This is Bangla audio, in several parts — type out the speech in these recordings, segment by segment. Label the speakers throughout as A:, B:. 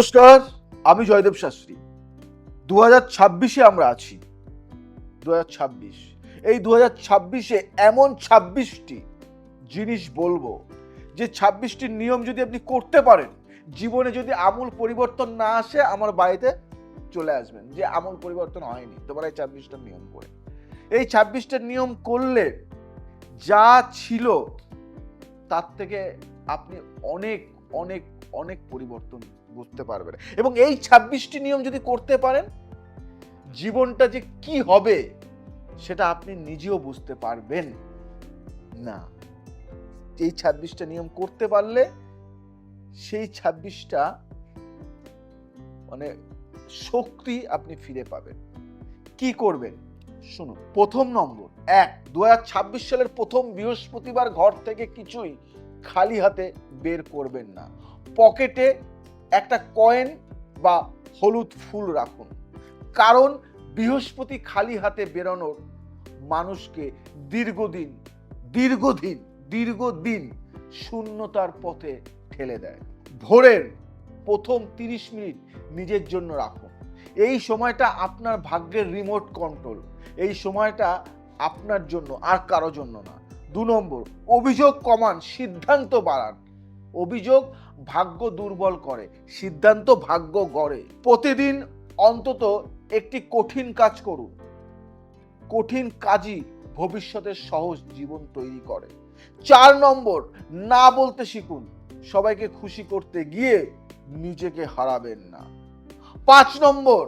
A: নমস্কার, আমি জয়দেব শাস্ত্রী। 2026-এ আমরা আছি। 2026, এই 2026-এ এমন 26টি জিনিস বলবো যে 26টি নিয়ম যদি আপনি করতে পারেন, জীবনে যদি আমূল পরিবর্তন না আসে, আমার বাড়িতে চলে আসবেন যে আমূল পরিবর্তন হয়নি তোমার এই 26টা নিয়ম করে। এই 26টা নিয়ম করলে যা ছিল তার থেকে আপনি অনেক অনেক অনেক পরিবর্তন বুঝতে পারবেন। এবং এই 26টি নিয়ম যদি করতে পারেন, জীবনটা যে কি হবে সেটা আপনি নিজেও বুঝতে পারবেন না। এই 26টা নিয়ম করতে পারলে সেই 26টা মানে শক্তি আপনি ফিরে পাবেন। কি করবেন শুনুন। প্রথম নম্বর, 2026 সালের প্রথম বৃহস্পতিবার ঘর থেকে কিছুই খালি হাতে বের করবেন না। পকেটে একটা কয়েন বা হলুদ ফুল রাখুন, কারণ বৃহস্পতি খালি হাতে বেরোনোর মানুষকে দীর্ঘদিন শূন্যতার পথে ঠেলে দেয়। ভোরের প্রথম 30 মিনিট নিজের জন্য রাখুন। এই সময়টা আপনার ভাগ্যের রিমোট কন্ট্রোল। এই সময়টা আপনার জন্য, আর কারো জন্য না। 2 নম্বর, অভিযোগ কমান, সিদ্ধান্ত বাড়ান। অভিযোগ ভাগ্য দুর্বল করে, সিদ্ধান্ত ভাগ্য গড়ে। প্রতিদিন অন্তত একটি কঠিন কাজ করুন। কঠিন কাজই ভবিষ্যতের সহজ জীবন তৈরি করে। 4 নম্বর, না বলতে শিখুন। সবাইকে খুশি করতে গিয়ে নিজেকে হারাবেন না। 5 নম্বর,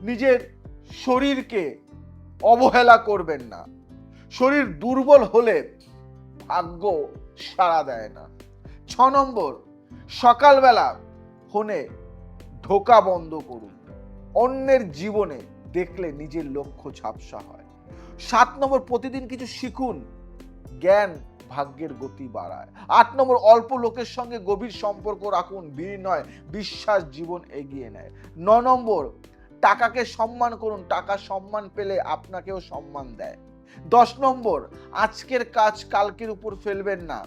A: নিজের শরীরকে অবহেলা করবেন না। শরীর দুর্বল হলে ভাগ্য সাড়া দেয় না। 6 নম্বর, সকালবেলা ফোনে ঢোকা বন্ধ করুন। অন্যের জীবনে দেখলে নিজের লক্ষ্য ঝাপসা হয়। 7 নম্বর, প্রতিদিন কিছু শিখুন। জ্ঞান ভাগ্যের গতি বাড়ায়। 8 নম্বর, অল্প লোকের সঙ্গে গভীর সম্পর্ক রাখুন। বিনয়, বিশ্বাস জীবন এগিয়ে নেয়। 9 নম্বর, টাকাকে সম্মান করুন। টাকা সম্মান পেলে আপনাকেও সম্মান দেয়। 10 নম্বর, আজকের কাজ কালকের উপর ফেলবেন না।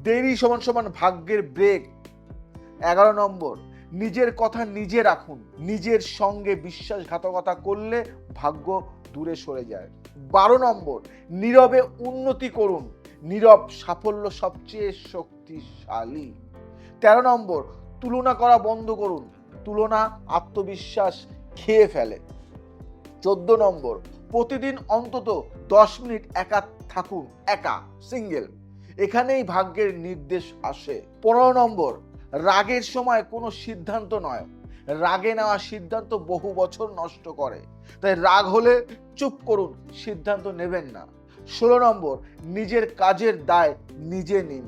A: দেরি সমান ভাগ্যের ব্রেক। 11 নম্বর, নিজের কথা নিজে রাখুন। নিজের সঙ্গে বিশ্বাসঘাতকতা করলে ভাগ্য দূরে সরে যায়। 12 নম্বর, নীরবে উন্নতি করুন। নীরব সাফল্য সবচেয়ে শক্তিশালী। 13 নম্বর, তুলনা করা বন্ধ করুন। তুলনা আত্মবিশ্বাস খেয়ে ফেলে। 14 নম্বর, প্রতিদিন অন্তত 10 মিনিট একা থাকুন। একা, সিঙ্গেল। এখানেই ভাগ্যের নির্দেশ আসে। 15 নম্বর, রাগের সময় কোনো সিদ্ধান্ত নয়। রাগে নেওয়া সিদ্ধান্ত বহু বছর নষ্ট করে। তাই রাগ হলে চুপ করুন, সিদ্ধান্ত নেবেন না। 16 নম্বর, নিজের কাজের দায় নিজে নিন।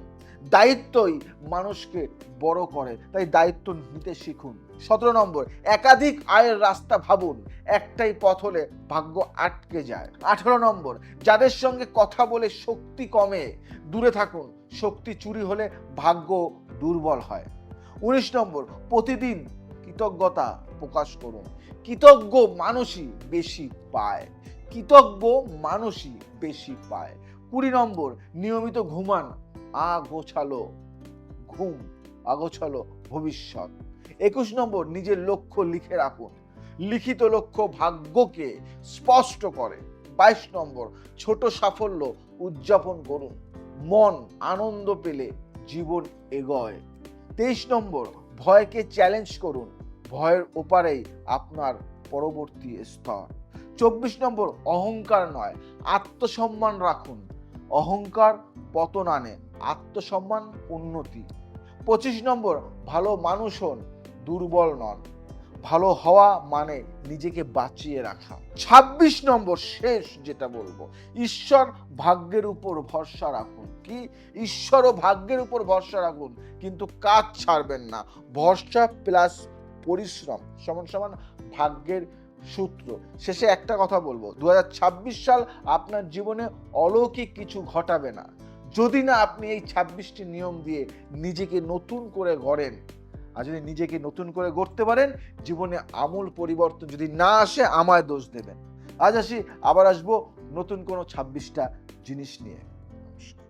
A: দায়িত্বই মানুষকে বড় করে, তাই দায়িত্ব নিতে শিখুন। 17 নম্বর, একাধিক আয়ের রাস্তা ভাবুন। একটাই পথ হলে ভাগ্য আটকে যায়। 18 নম্বর, যাদের সঙ্গে কথা বলে শক্তি কমে দূরে থাকুন। শক্তি চুরি হলে ভাগ্য দুর্বল হয়। 19 নম্বর, প্রতিদিন কৃতজ্ঞতা প্রকাশ করুন। কৃতজ্ঞ মানুষই বেশি পায়। 20 নম্বর, নিয়মিত ঘুমান। আগোছালো ভবিষ্যৎ। 21 নম্বর, নিজের লক্ষ্য লিখে রাখুন। লিখিত লক্ষ্য ভাগ্যকে স্পষ্ট করে। 22 নম্বর, ছোট সাফল্য উদযাপন করুন। মন আনন্দ পেলে জীবন এগোয়। 23 নম্বর, ভয়কে চ্যালেঞ্জ করুন। ভয়ের ওপারেই আপনার পরবর্তী স্তর। 24 নম্বর, অহংকার নয়, আত্মসম্মান রাখুন। অহংকার পতন আনে, আত্মসম্মান উন্নতি। 25 নম্বর, ভালো মানুষ হন, দুর্বল নন। ভালো হওয়া মানে নিজেকে বাঁচিয়ে রাখা। 26 নম্বর, শেষ যেটা বলবো, ঈশ্বর ভাগ্যের উপর ভরসা রাখুন। কি? ঈশ্বর ও ভাগ্যের উপর ভরসা রাখুন, কিন্তু কাজ ছাড়বেন না। ভরসা প্লাস পরিশ্রম সমান ভাগ্যের সূত্র। শেষে একটা কথা বলবো, 2026 সাল আপনার জীবনে অলৌকিক কিছু ঘটাবে না যদি না আপনি এই 26টি নিয়ম দিয়ে নিজেকে নতুন করে গড়েন। আর যদি নিজেকে নতুন করে গড়তে পারেন, জীবনে আমূল পরিবর্তন যদি না আসে, আমায় দোষ দেবেন। আজ আসি, আবার আসবো নতুন কোনো 26টা জিনিস নিয়ে। নমস্কার।